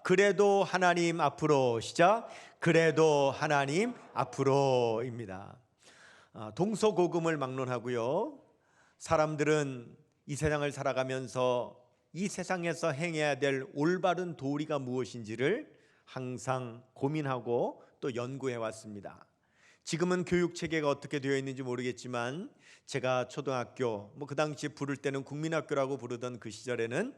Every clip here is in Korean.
그래도 하나님 앞으로. 시작. 그래도 하나님 앞으로입니다. 동서고금을 막론하고요. 사람들은 이 세상을 살아가면서 이 세상에서 행해야 될 올바른 도리가 무엇인지를 항상 고민하고 또 연구해 왔습니다. 지금은 교육 체계가 어떻게 되어 있는지 모르겠지만 제가 초등학교 그 당시에 부를 때는 국민학교라고 부르던 그 시절에는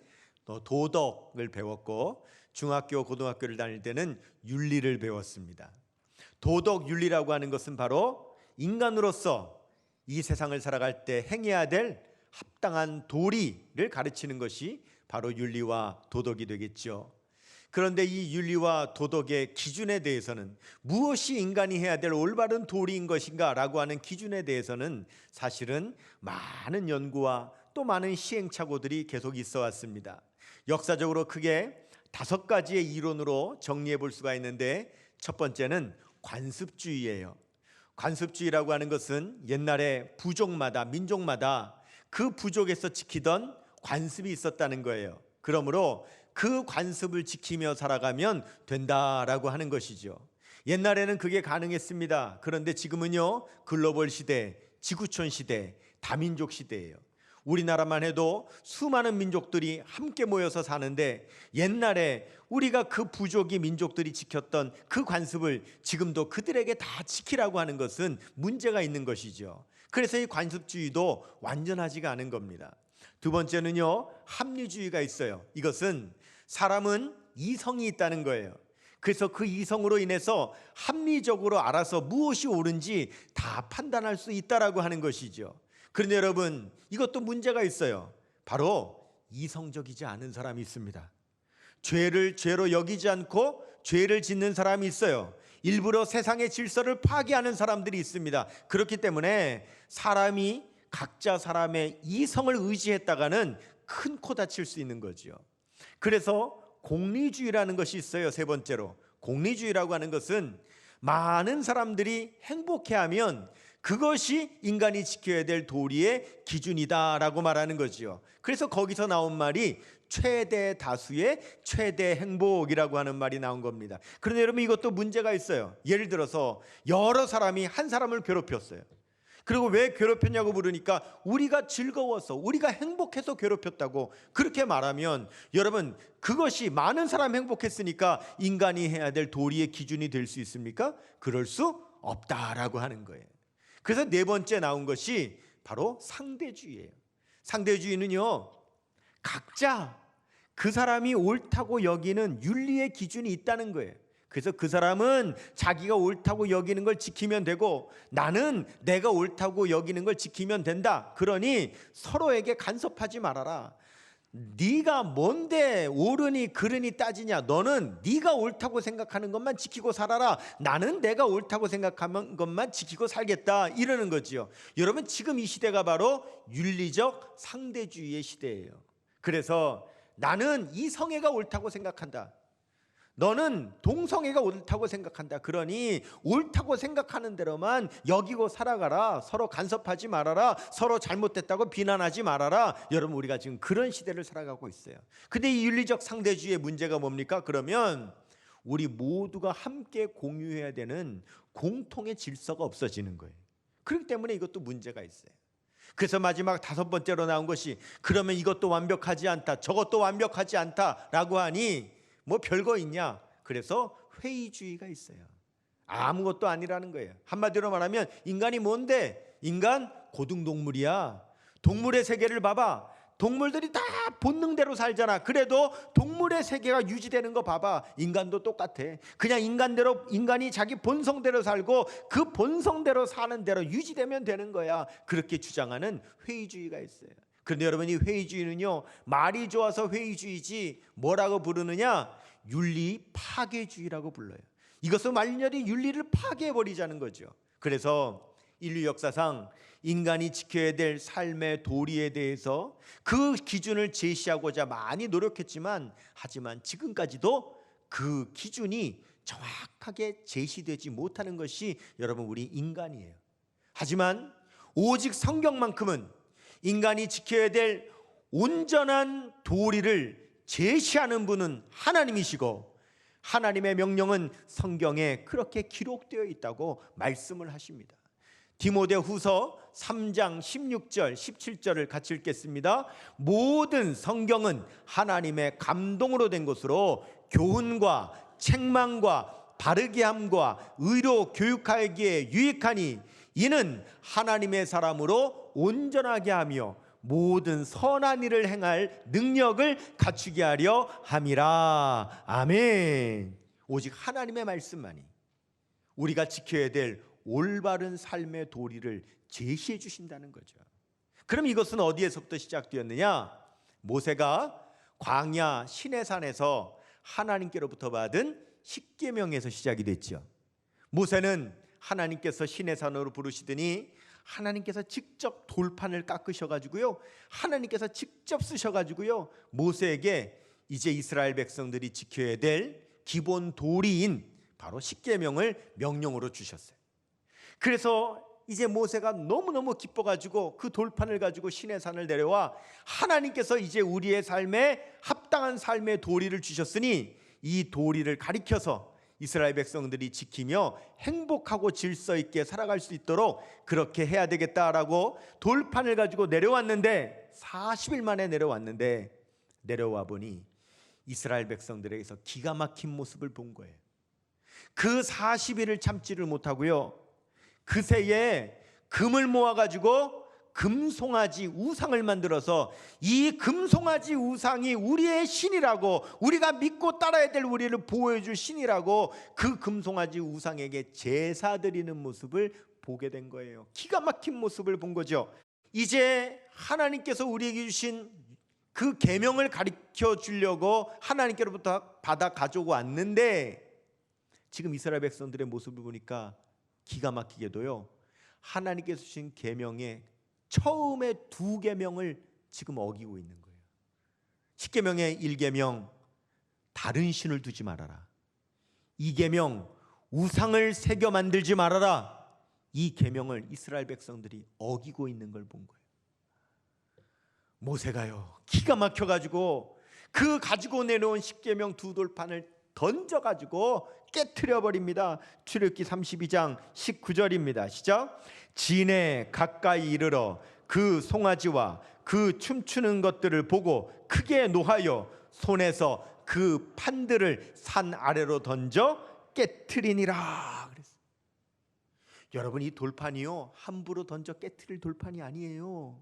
또 도덕을 배웠고, 중학교 고등학교를 다닐 때는 윤리를 배웠습니다. 도덕 윤리라고 하는 것은 바로 인간으로서 이 세상을 살아갈 때 행해야 될 합당한 도리를 가르치는 것이 바로 윤리와 도덕이 되겠죠. 그런데 이 윤리와 도덕의 기준에 대해서는, 무엇이 인간이 해야 될 올바른 도리인 것인가 라고 하는 기준에 대해서는 사실은 많은 연구와 또 많은 시행착오들이 계속 있어 왔습니다. 역사적으로 크게 5가지의 이론으로 정리해 볼 수가 있는데, 첫 번째는 관습주의예요. 관습주의라고 하는 것은 옛날에 부족마다, 민족마다 그 부족에서 지키던 관습이 있었다는 거예요. 그러므로 그 관습을 지키며 살아가면 된다라고 하는 것이죠. 옛날에는 그게 가능했습니다. 그런데 지금은요, 글로벌 시대, 지구촌 시대, 다민족 시대예요. 우리나라만 해도 수많은 민족들이 함께 모여서 사는데, 옛날에 우리가 그 부족이 민족들이 지켰던 그 관습을 지금도 그들에게 다 지키라고 하는 것은 문제가 있는 것이죠. 그래서 이 관습주의도 완전하지가 않은 겁니다. 두 번째는요, 합리주의가 있어요. 이것은 사람은 이성이 있다는 거예요. 그래서 그 이성으로 인해서 합리적으로 알아서 무엇이 옳은지 다 판단할 수 있다라고 하는 것이죠. 그런데 여러분, 이것도 문제가 있어요. 바로 이성적이지 않은 사람이 있습니다. 죄를 죄로 여기지 않고 죄를 짓는 사람이 있어요. 일부러 세상의 질서를 파괴하는 사람들이 있습니다. 그렇기 때문에 사람이 각자 사람의 이성을 의지했다가는 큰 코 다칠 수 있는 거죠. 그래서 공리주의라는 것이 있어요. 세 번째로, 공리주의라고 하는 것은 많은 사람들이 행복해하면 그것이 인간이 지켜야 될 도리의 기준이다라고 말하는 거지요. 그래서 거기서 나온 말이 최대 다수의 최대 행복이라고 하는 말이 나온 겁니다. 그런데 여러분, 이것도 문제가 있어요. 예를 들어서 여러 사람이 한 사람을 괴롭혔어요. 그리고 왜 괴롭혔냐고 물으니까 우리가 즐거워서, 우리가 행복해서 괴롭혔다고 그렇게 말하면, 여러분, 그것이 많은 사람 행복했으니까 인간이 해야 될 도리의 기준이 될 수 있습니까? 그럴 수 없다라고 하는 거예요. 그래서 네 번째 나온 것이 바로 상대주의예요. 상대주의는요, 각자 그 사람이 옳다고 여기는 윤리의 기준이 있다는 거예요. 그래서 그 사람은 자기가 옳다고 여기는 걸 지키면 되고, 나는 내가 옳다고 여기는 걸 지키면 된다. 그러니 서로에게 간섭하지 말아라. 네가 뭔데 옳으니 그르니 따지냐. 너는 네가 옳다고 생각하는 것만 지키고 살아라. 나는 내가 옳다고 생각하는 것만 지키고 살겠다, 이러는 거지요. 여러분, 지금 이 시대가 바로 윤리적 상대주의의 시대예요. 그래서 나는 이성애가 옳다고 생각한다, 너는 동성애가 옳다고 생각한다. 그러니 옳다고 생각하는 대로만 여기고 살아가라. 서로 간섭하지 말아라. 서로 잘못됐다고 비난하지 말아라. 여러분, 우리가 지금 그런 시대를 살아가고 있어요. 근데 이 윤리적 상대주의의 문제가 뭡니까? 그러면 우리 모두가 함께 공유해야 되는 공통의 질서가 없어지는 거예요. 그렇기 때문에 이것도 문제가 있어요. 그래서 마지막 5번째로 나온 것이, 그러면 이것도 완벽하지 않다, 저것도 완벽하지 않다라고 하니 뭐 별거 있냐? 그래서 회의주의가 있어요. 아무것도 아니라는 거예요. 한마디로 말하면 인간이 뭔데? 인간 고등동물이야. 동물의 세계를 봐봐. 동물들이 다 본능대로 살잖아. 그래도 동물의 세계가 유지되는 거 봐봐. 인간도 똑같아. 그냥 인간이 자기 본성대로 살고 그 본성대로 사는 대로 유지되면 되는 거야. 그렇게 주장하는 회의주의가 있어요. 그런데 여러분, 이 회의주의는요, 말이 좋아서 회의주의지 뭐라고 부르느냐? 윤리 파괴주의라고 불러요. 이것은 완전히 윤리를 파괴해버리자는 거죠. 그래서 인류 역사상 인간이 지켜야 될 삶의 도리에 대해서 그 기준을 제시하고자 많이 노력했지만, 하지만 지금까지도 그 기준이 정확하게 제시되지 못하는 것이 여러분, 우리 인간이에요. 하지만 오직 성경만큼은 인간이 지켜야 될 온전한 도리를 제시하는 분은 하나님이시고, 하나님의 명령은 성경에 그렇게 기록되어 있다고 말씀을 하십니다. 디모데후서 3장 16절 17절을 같이 읽겠습니다. 모든 성경은 하나님의 감동으로 된 것으로 교훈과 책망과 바르게 함과 의로 교육하기에 유익하니 이는 하나님의 사람으로 온전하게 하며 모든 선한 일을 행할 능력을 갖추게 하려 함이라. 아멘. 오직 하나님의 말씀만이 우리가 지켜야 될 올바른 삶의 도리를 제시해 주신다는 거죠. 그럼 이것은 어디에서부터 시작되었느냐? 모세가 광야 시내산에서 하나님께로부터 받은 십계명에서 시작이 됐죠. 모세는 하나님께서 시내산으로 부르시더니 하나님께서 직접 돌판을 깎으셔가지고요, 하나님께서 직접 쓰셔가지고요, 모세에게 이제 이스라엘 백성들이 지켜야 될 기본 도리인 바로 십계명을 명령으로 주셨어요. 그래서 이제 모세가 너무너무 기뻐가지고 그 돌판을 가지고 시내산을 내려와 하나님께서 이제 우리의 삶에 합당한 삶의 도리를 주셨으니 이 도리를 가리켜서 이스라엘 백성들이 지키며 행복하고 질서 있게 살아갈 수 있도록 그렇게 해야 되겠다라고 돌판을 가지고 내려왔는데 40일 만에 내려왔는데 내려와 보니 이스라엘 백성들에게서 기가 막힌 모습을 본 거예요. 그 40일을 참지를 못하고요, 그새에 금을 모아가지고 금송아지 우상을 만들어서 이 금송아지 우상이 우리의 신이라고, 우리가 믿고 따라야 될 우리를 보호해줄 신이라고 그 금송아지 우상에게 제사 드리는 모습을 보게 된 거예요. 기가 막힌 모습을 본 거죠. 이제 하나님께서 우리에게 주신 그 계명을 가르쳐 주려고 하나님께로부터 받아 가지고 왔는데 지금 이스라엘 백성들의 모습을 보니까 기가 막히게도요, 하나님께서 주신 계명의 처음에 2계명을 지금 어기고 있는 거예요. 10계명의 1계명 다른 신을 두지 말아라, 2계명 우상을 새겨 만들지 말아라, 이 계명을 이스라엘 백성들이 어기고 있는 걸 본 거예요. 모세가요 기가 막혀가지고 그 가지고 내려온 10계명 2돌판을 던져가지고 깨트려 버립니다. 출애굽기 32장 19절입니다. 시작. 진에 가까이 이르러 그 송아지와 그 춤추는 것들을 보고 크게 노하여 손에서 그 판들을 산 아래로 던져 깨트리니라 그랬어요. 여러분, 이 돌판이요 함부로 던져 깨트릴 돌판이 아니에요.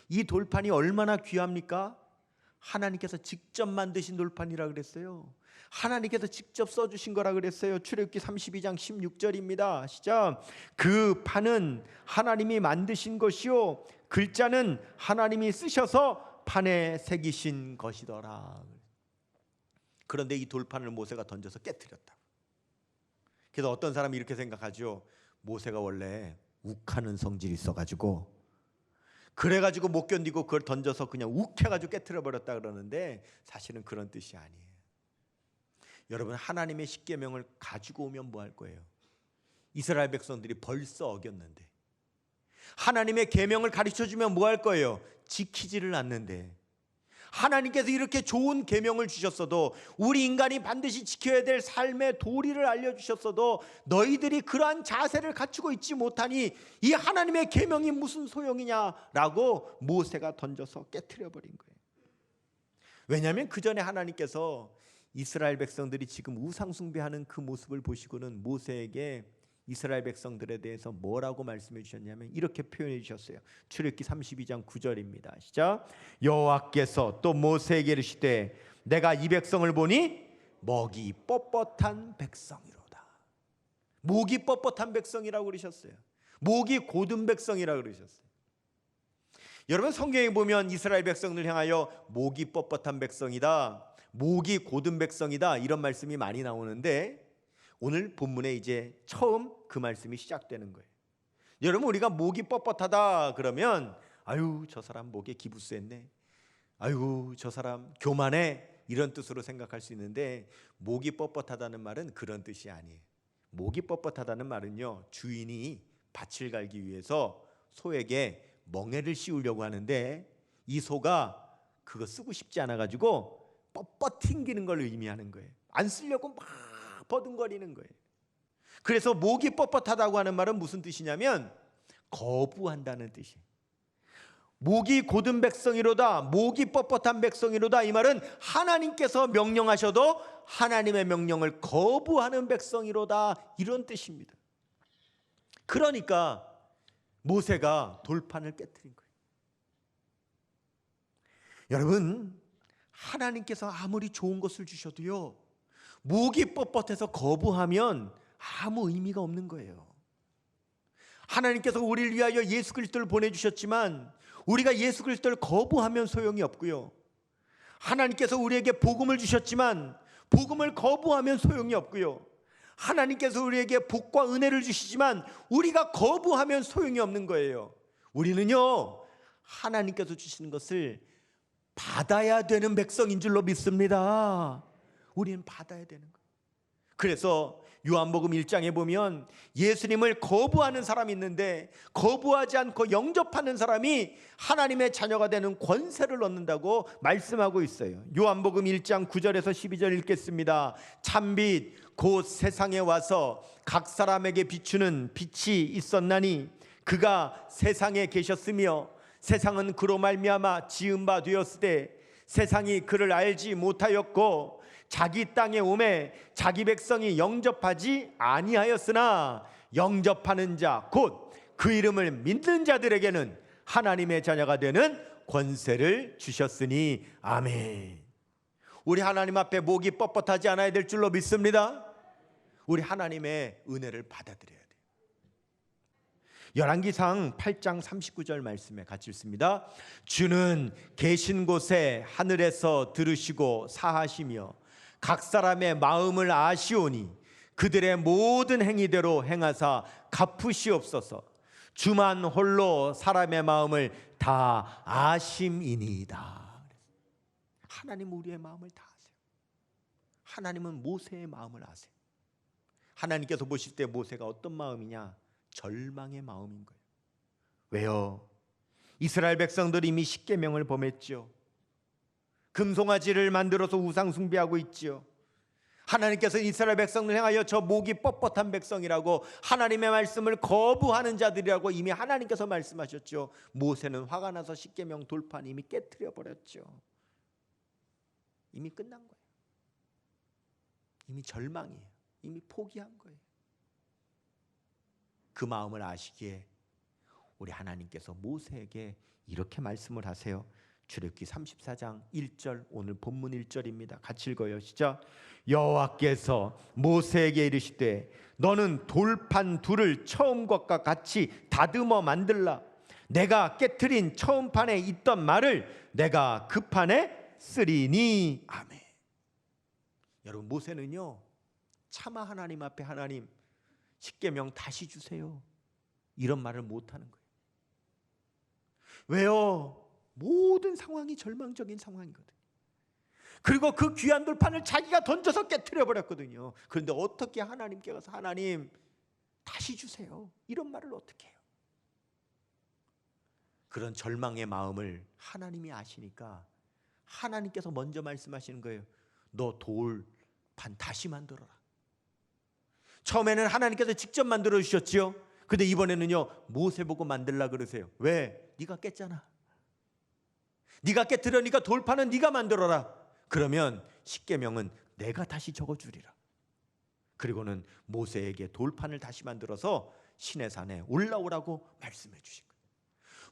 이 돌판이 얼마나 귀합니까? 하나님께서 직접 만드신 돌판이라 그랬어요. 하나님께서 직접 써주신 거라 그랬어요. 출애굽기 32장 16절입니다. 시작. 그 판은 하나님이 만드신 것이요 글자는 하나님이 쓰셔서 판에 새기신 것이더라. 그런데 이 돌판을 모세가 던져서 깨트렸다. 그래서 어떤 사람이 이렇게 생각하죠. 모세가 원래 욱하는 성질이 있어가지고 그래가지고 못 견디고 그걸 던져서 그냥 욱해가지고 깨트려 버렸다 그러는데 사실은 그런 뜻이 아니에요. 여러분, 하나님의 십계명을 가지고 오면 뭐 할 거예요? 이스라엘 백성들이 벌써 어겼는데, 하나님의 계명을 가르쳐주면 뭐 할 거예요? 지키지를 않는데, 하나님께서 이렇게 좋은 계명을 주셨어도, 우리 인간이 반드시 지켜야 될 삶의 도리를 알려주셨어도 너희들이 그러한 자세를 갖추고 있지 못하니 이 하나님의 계명이 무슨 소용이냐라고 모세가 던져서 깨트려 버린 거예요. 왜냐하면 그 전에 하나님께서 이스라엘 백성들이 지금 우상 숭배하는 그 모습을 보시고는 모세에게 이스라엘 백성들에 대해서 뭐라고 말씀해 주셨냐면 이렇게 표현해 주셨어요. 출애굽기 32장 9절입니다. 시작. 여호와께서 또 모세에게 이르시되 내가 이 백성을 보니 목이 뻣뻣한 백성이로다. 목이 뻣뻣한 백성이라고 그러셨어요. 목이 고든 백성이라고 그러셨어요. 여러분, 성경에 보면 이스라엘 백성들 향하여 목이 뻣뻣한 백성이다, 목이 고든 백성이다, 이런 말씀이 많이 나오는데 오늘 본문에 이제 처음 그 말씀이 시작되는 거예요. 여러분, 우리가 목이 뻣뻣하다 그러면 아유 저 사람 목에 기부스했네, 아유 저 사람 교만해, 이런 뜻으로 생각할 수 있는데 목이 뻣뻣하다는 말은 그런 뜻이 아니에요. 목이 뻣뻣하다는 말은요, 주인이 밭을 갈기 위해서 소에게 멍에를 씌우려고 하는데 이 소가 그거 쓰고 싶지 않아 가지고 뻣뻣 튕기는 걸 의미하는 거예요. 안 쓰려고 막 버둥거리는 거예요. 그래서 목이 뻣뻣하다고 하는 말은 무슨 뜻이냐면 거부한다는 뜻이에요. 목이 곧은 백성이로다, 목이 뻣뻣한 백성이로다. 이 말은 하나님께서 명령하셔도 하나님의 명령을 거부하는 백성이로다, 이런 뜻입니다. 그러니까 모세가 돌판을 깨뜨린 거예요. 여러분, 하나님께서 아무리 좋은 것을 주셔도요, 목이 뻣뻣해서 거부하면 아무 의미가 없는 거예요. 하나님께서 우리를 위하여 예수 그리스도를 보내주셨지만 우리가 예수 그리스도를 거부하면 소용이 없고요, 하나님께서 우리에게 복음을 주셨지만 복음을 거부하면 소용이 없고요, 하나님께서 우리에게 복과 은혜를 주시지만 우리가 거부하면 소용이 없는 거예요. 우리는요, 하나님께서 주시는 것을 받아야 되는 백성인 줄로 믿습니다. 우리는 받아야 되는 거예요. 그래서 요한복음 1장에 보면 예수님을 거부하는 사람이 있는데 거부하지 않고 영접하는 사람이 하나님의 자녀가 되는 권세를 얻는다고 말씀하고 있어요. 요한복음 1장 9절에서 12절 읽겠습니다. 참빛 곧 세상에 와서 각 사람에게 비추는 빛이 있었나니 그가 세상에 계셨으며 세상은 그로 말미암아 지은 바 되었으되 세상이 그를 알지 못하였고 자기 땅에 오매 자기 백성이 영접하지 아니하였으나 영접하는 자 곧 그 이름을 믿는 자들에게는 하나님의 자녀가 되는 권세를 주셨으니 아멘. 우리 하나님 앞에 목이 뻣뻣하지 않아야 될 줄로 믿습니다. 우리 하나님의 은혜를 받아들여야 돼요. 열왕기상 8장 39절 말씀에 같이 읽습니다. 주는 계신 곳에 하늘에서 들으시고 사하시며 각 사람의 마음을 아시오니 그들의 모든 행위대로 행하사 갚으시옵소서. 주만 홀로 사람의 마음을 다 아심이니이다. 하나님 우리의 마음을 다 아세요. 하나님은 모세의 마음을 아세요. 하나님께서 보실 때 모세가 어떤 마음이냐? 절망의 마음인 거예요. 왜요? 이스라엘 백성들이 이미 십계명을 범했죠. 금송아지를 만들어서 우상 숭배하고 있지요. 하나님께서 이스라엘 백성을 향하여 저 목이 뻣뻣한 백성이라고, 하나님의 말씀을 거부하는 자들이라고 이미 하나님께서 말씀하셨죠. 모세는 화가 나서 십계명 돌판 이미 깨트려 버렸죠. 이미 끝난 거예요. 이미 절망이에요. 이미 포기한 거예요. 그 마음을 아시기에 우리 하나님께서 모세에게 이렇게 말씀을 하세요. 출애굽기 34장 1절, 오늘 본문 1절입니다. 같이 읽어요. 시작. 여호와께서 모세에게 이르시되 너는 돌판 둘을 처음 것과 같이 다듬어 만들라. 내가 깨트린 처음 판에 있던 말을 내가 그 판에 쓰리니. 아멘. 여러분, 모세는요 차마 하나님 앞에 하나님 십계명 다시 주세요 이런 말을 못하는 거예요. 왜요? 모든 상황이 절망적인 상황이거든요. 그리고 그 귀한 돌판을 자기가 던져서 깨트려 버렸거든요. 그런데 어떻게 하나님께 가서 하나님 다시 주세요 이런 말을 어떻게 해요? 그런 절망의 마음을 하나님이 아시니까 하나님께서 먼저 말씀하시는 거예요. 너 돌판 다시 만들어라. 처음에는 하나님께서 직접 만들어 주셨지요. 근데 이번에는요 모세 보고 만들라 그러세요. 왜? 네가 깼잖아. 네가 깨뜨려니까 돌판은 네가 만들어라. 그러면 십계명은 내가 다시 적어주리라. 그리고는 모세에게 돌판을 다시 만들어서 시내산에 올라오라고 말씀해 주신 거예요.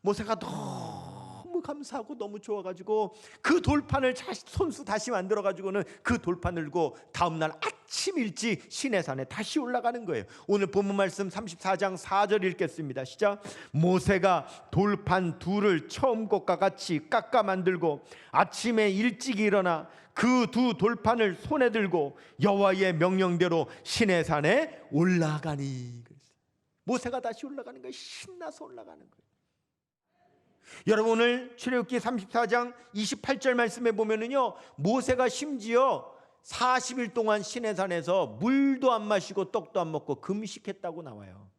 모세가 너무 감사하고 너무 좋아가지고 그 돌판을 손수 다시 만들어가지고는 그 돌판을 들고 다음날 아침 일찍 시내산에 다시 올라가는 거예요. 오늘 본문 말씀 34장 4절 읽겠습니다. 시작. 모세가 돌판 둘을 처음 것과 같이 깎아 만들고 아침에 일찍 일어나 그 두 돌판을 손에 들고 여호와의 명령대로 시내산에 올라가니. 모세가 다시 올라가는 거예요. 신나서 올라가는 거예요. 여러분, 오늘 출애굽기 34장 28절 말씀에 보면은요 모세가 심지어 40일 동안 시내산에서 물도 안 마시고 떡도 안 먹고 금식했다고 나와요.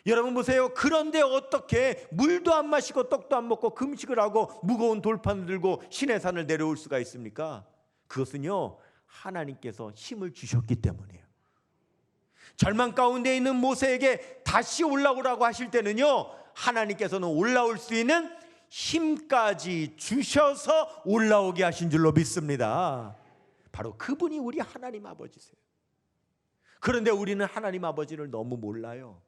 여러분 보세요. 그런데 어떻게 물도 안 마시고 떡도 안 먹고 금식을 하고 무거운 돌판을 들고 시내산을 내려올 수가 있습니까? 그것은요 하나님께서 힘을 주셨기 때문이에요. 절망 가운데 있는 모세에게 다시 올라오라고 하실 때는요, 하나님께서는 올라올 수 있는 힘까지 주셔서 올라오게 하신 줄로 믿습니다. 바로 그분이 우리 하나님 아버지세요. 그런데 우리는 하나님 아버지를 너무 몰라요.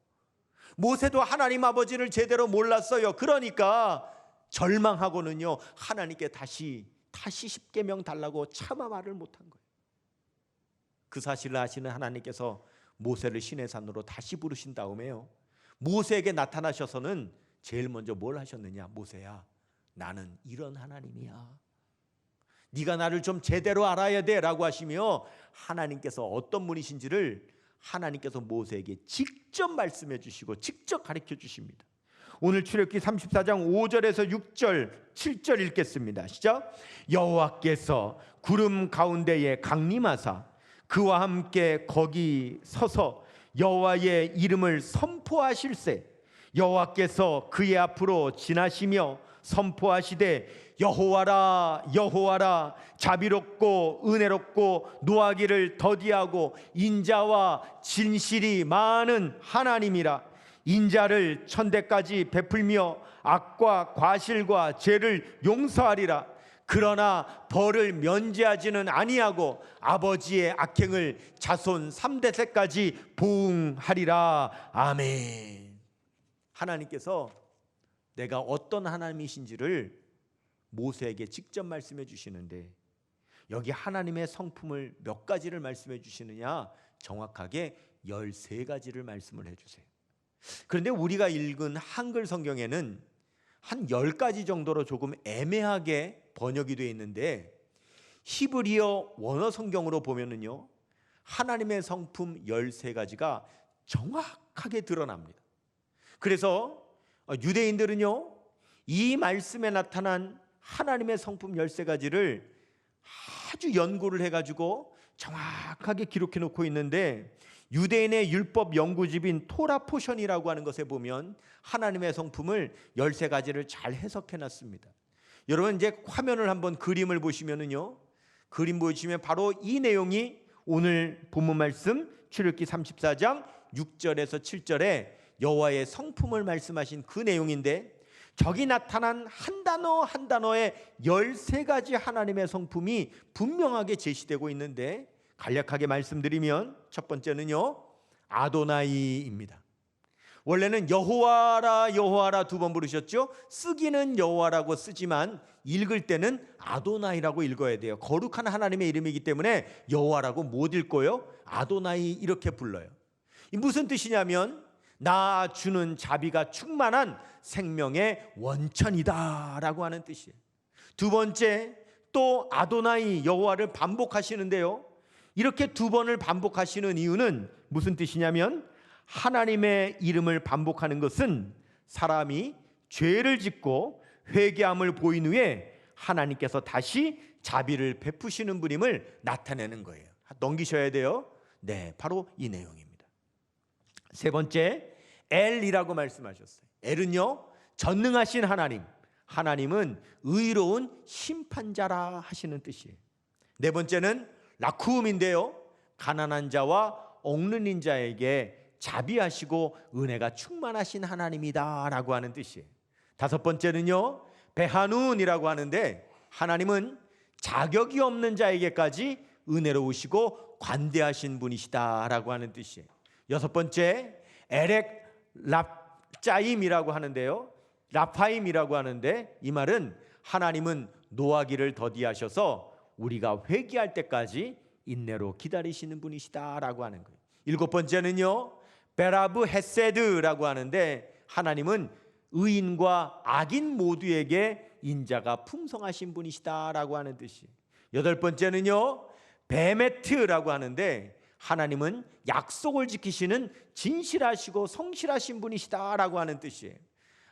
모세도 하나님 아버지를 제대로 몰랐어요. 그러니까 절망하고는요, 하나님께 다시 10계명 달라고 차마 말을 못한 거예요. 그 사실을 아시는 하나님께서 모세를 시내산으로 다시 부르신 다음에요, 모세에게 나타나셔서는 제일 먼저 뭘 하셨느냐? 모세야, 나는 이런 하나님이야. 네가 나를 좀 제대로 알아야 돼 라고 하시며, 하나님께서 어떤 분이신지를 하나님께서 모세에게 직접 말씀해 주시고 직접 가르쳐 주십니다. 오늘 출애굽기 34장 5절에서 6절 7절 읽겠습니다. 시작. 여호와께서 구름 가운데에 강림하사 그와 함께 거기 서서 여호와의 이름을 선포하실세. 여호와께서 그의 앞으로 지나시며 선포하시되 여호와라 여호와라 자비롭고 은혜롭고 노하기를 더디하고 인자와 진실이 많은 하나님이라. 인자를 천대까지 베풀며 악과 과실과 죄를 용서하리라. 그러나 벌을 면제하지는 아니하고 아버지의 악행을 자손 3대세까지 보응하리라. 아멘. 하나님께서 내가 어떤 하나님이신지를 모세에게 직접 말씀해 주시는데, 여기 하나님의 성품을 몇 가지를 말씀해 주시느냐? 정확하게 13가지를 말씀을 해주세요. 그런데 우리가 읽은 한글 성경에는 한 10가지 정도로 조금 애매하게 번역이 되어 있는데, 히브리어 원어 성경으로 보면은요, 하나님의 성품 13가지가 정확하게 드러납니다. 그래서 유대인들은요, 이 말씀에 나타난 하나님의 성품 13가지를 아주 연구를 해가지고 정확하게 기록해 놓고 있는데, 유대인의 율법 연구집인 토라 포션이라고 하는 것에 보면 하나님의 성품을 13가지를 잘 해석해 놨습니다. 여러분 이제 화면을 한번 그림을 보시면은요, 그림 보시면 바로 이 내용이 오늘 본문 말씀 출애굽기 34장 6절에서 7절에 여호와의 성품을 말씀하신 그 내용인데, 저기 나타난 한 단어 한 단어에 13가지 하나님의 성품이 분명하게 제시되고 있는데, 간략하게 말씀드리면 첫 번째는요, 아도나이입니다. 원래는 여호와라 여호와라 2번 부르셨죠. 쓰기는 여호와라고 쓰지만 읽을 때는 아도나이라고 읽어야 돼요. 거룩한 하나님의 이름이기 때문에 여호와라고 못 읽고요, 아도나이 이렇게 불러요. 이 무슨 뜻이냐면 나 주는 자비가 충만한 생명의 원천이다 라고 하는 뜻이에요. 두 번째, 또 아도나이 여호와를 반복하시는데요, 이렇게 2번을 반복하시는 이유는 무슨 뜻이냐면, 하나님의 이름을 반복하는 것은 사람이 죄를 짓고 회개함을 보인 후에 하나님께서 다시 자비를 베푸시는 분임을 나타내는 거예요. 넘기셔야 돼요. 네, 바로 이 내용입니다. 세 번째, 엘이라고 말씀하셨어요. 엘은요, 전능하신 하나님, 하나님은 의로운 심판자라 하시는 뜻이에요. 네 번째는 라쿰인데요, 가난한 자와 억눌린 자에게 자비하시고 은혜가 충만하신 하나님이다 라고 하는 뜻이에요. 다섯 번째는요, 베하눈이라고 하는데, 하나님은 자격이 없는 자에게까지 은혜로우시고 관대하신 분이시다 라고 하는 뜻이에요. 여섯 번째, 에렉 랍짜임이라고 하는데요, 라파임이라고 하는데, 이 말은 하나님은 노하기를 더디하셔서 우리가 회개할 때까지 인내로 기다리시는 분이시다라고 하는 거예요. 일곱 번째는요, 베라브 헤세드라고 하는데, 하나님은 의인과 악인 모두에게 인자가 풍성하신 분이시다라고 하는 뜻이에요. 여덟 번째는요, 베메트라고 하는데, 하나님은 약속을 지키시는 진실하시고 성실하신 분이시다라고 하는 뜻이에요.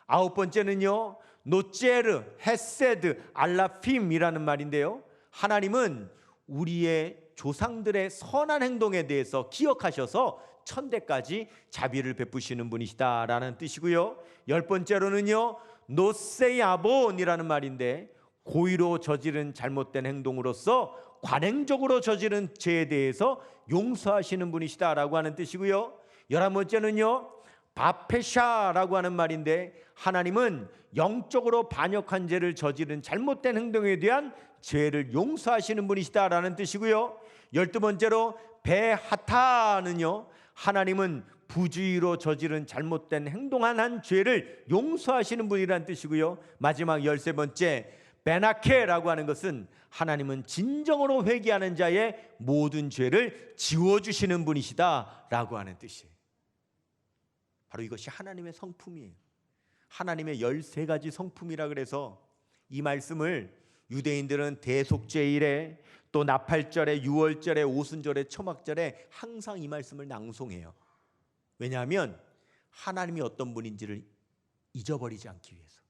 아홉 번째는요, 노제르, 헤세드, 알라핌이라는 말인데요, 하나님은 우리의 조상들의 선한 행동에 대해서 기억하셔서 천대까지 자비를 베푸시는 분이시다라는 뜻이고요. 열 번째로는요, 노세야본이라는 말인데, 고의로 저지른 잘못된 행동으로서 관행적으로 저지른 죄에 대해서 용서하시는 분이시다라고 하는 뜻이고요. 11번째는요, 바페샤라고 하는 말인데, 하나님은 영적으로 반역한 죄를 저지른 잘못된 행동에 대한 죄를 용서하시는 분이시다라는 뜻이고요. 12번째로 베하타는요, 하나님은 부주의로 저지른 잘못된 행동한 한 죄를 용서하시는 분이라는 뜻이고요. 마지막 13번째 베나케라고 하는 것은 하나님은 진정으로 회개하는 자의 모든 죄를 지워주시는 분이시다라고 하는 뜻이에요. 바로 이것이 하나님의 성품이에요. 하나님의 13가지 성품이라 그래서 이 말씀을 유대인들은 대속죄일에 또 나팔절에 유월절에 오순절에 초막절에 항상 이 말씀을 낭송해요. 왜냐하면 하나님이 어떤 분인지를 잊어버리지 않기 위해서.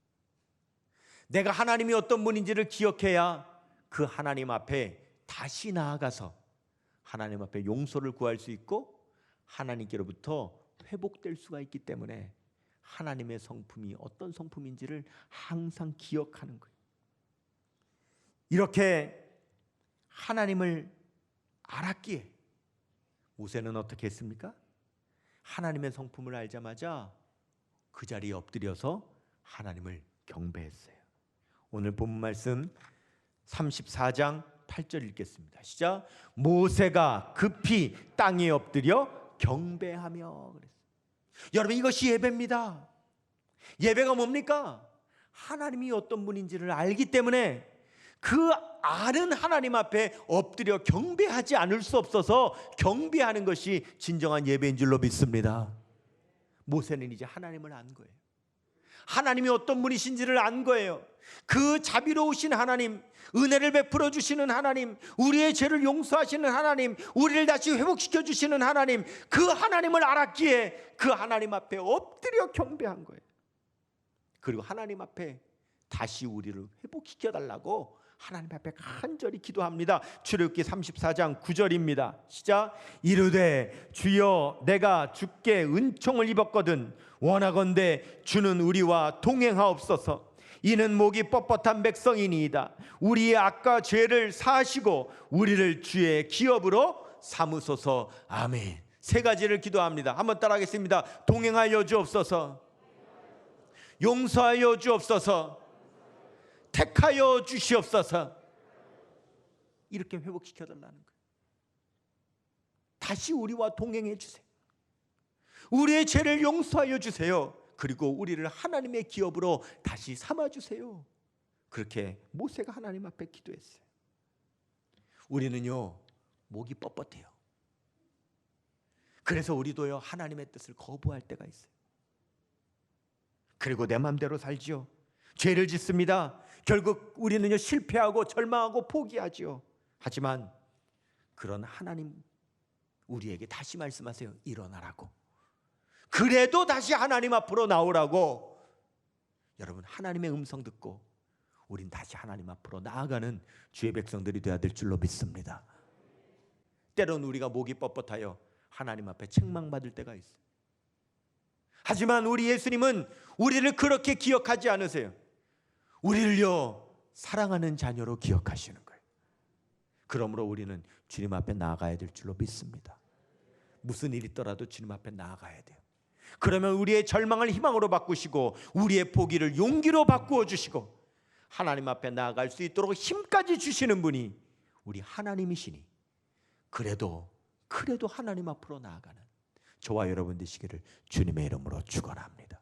내가 하나님이 어떤 분인지를 기억해야 그 하나님 앞에 다시 나아가서 하나님 앞에 용서를 구할 수 있고 하나님께로부터 회복될 수가 있기 때문에 하나님의 성품이 어떤 성품인지를 항상 기억하는 거예요. 이렇게 하나님을 알았기에 모세는 어떻게 했습니까? 하나님의 성품을 알자마자 그 자리에 엎드려서 하나님을 경배했어요. 오늘 본문 말씀 34장 8절 읽겠습니다. 시작. 모세가 급히 땅에 엎드려 경배하며 그랬어요. 여러분, 이것이 예배입니다. 예배가 뭡니까? 하나님이 어떤 분인지를 알기 때문에 그 아는 하나님 앞에 엎드려 경배하지 않을 수 없어서 경배하는 것이 진정한 예배인 줄로 믿습니다. 모세는 이제 하나님을 안 거예요. 하나님이 어떤 분이신지를 안 거예요. 그 자비로우신 하나님, 은혜를 베풀어 주시는 하나님, 우리의 죄를 용서하시는 하나님, 우리를 다시 회복시켜 주시는 하나님, 그 하나님을 알았기에 그 하나님 앞에 엎드려 경배한 거예요. 그리고 하나님 앞에 다시 우리를 회복시켜 달라고 하나님 앞에 간절히 기도합니다. 출애굽기 34장 9절입니다. 시작. 이르되 주여 내가 주께 은총을 입었거든 원하건대 주는 우리와 동행하옵소서. 이는 목이 뻣뻣한 백성이니이다. 우리의 악과 죄를 사하시고 우리를 주의 기업으로 삼으소서. 아멘. 세 가지를 기도합니다. 한번 따라하겠습니다. 동행하여 주옵소서. 용서하여 주옵소서. 택하여 주시옵소서. 이렇게 회복시켜 달라는 거예요. 다시 우리와 동행해 주세요. 우리의 죄를 용서하여 주세요. 그리고 우리를 하나님의 기업으로 다시 삼아 주세요. 그렇게 모세가 하나님 앞에 기도했어요. 우리는요, 목이 뻣뻣해요. 그래서 우리도요, 하나님의 뜻을 거부할 때가 있어요. 그리고 내 마음대로 살지요. 죄를 짓습니다. 결국 우리는요, 실패하고 절망하고 포기하지요. 하지만 그런 하나님 우리에게 다시 말씀하세요. 일어나라고. 그래도 다시 하나님 앞으로 나오라고. 여러분, 하나님의 음성 듣고 우린 다시 하나님 앞으로 나아가는 주의 백성들이 되어야 될 줄로 믿습니다. 때론 우리가 목이 뻣뻣하여 하나님 앞에 책망받을 때가 있어요. 하지만 우리 예수님은 우리를 그렇게 기억하지 않으세요. 우리를요, 사랑하는 자녀로 기억하시는 거예요. 그러므로 우리는 주님 앞에 나아가야 될 줄로 믿습니다. 무슨 일이 있더라도 주님 앞에 나아가야 돼요. 그러면 우리의 절망을 희망으로 바꾸시고 우리의 포기를 용기로 바꾸어 주시고 하나님 앞에 나아갈 수 있도록 힘까지 주시는 분이 우리 하나님이시니 그래도 하나님 앞으로 나아가는 저와 여러분 되시기를 주님의 이름으로 축원합니다.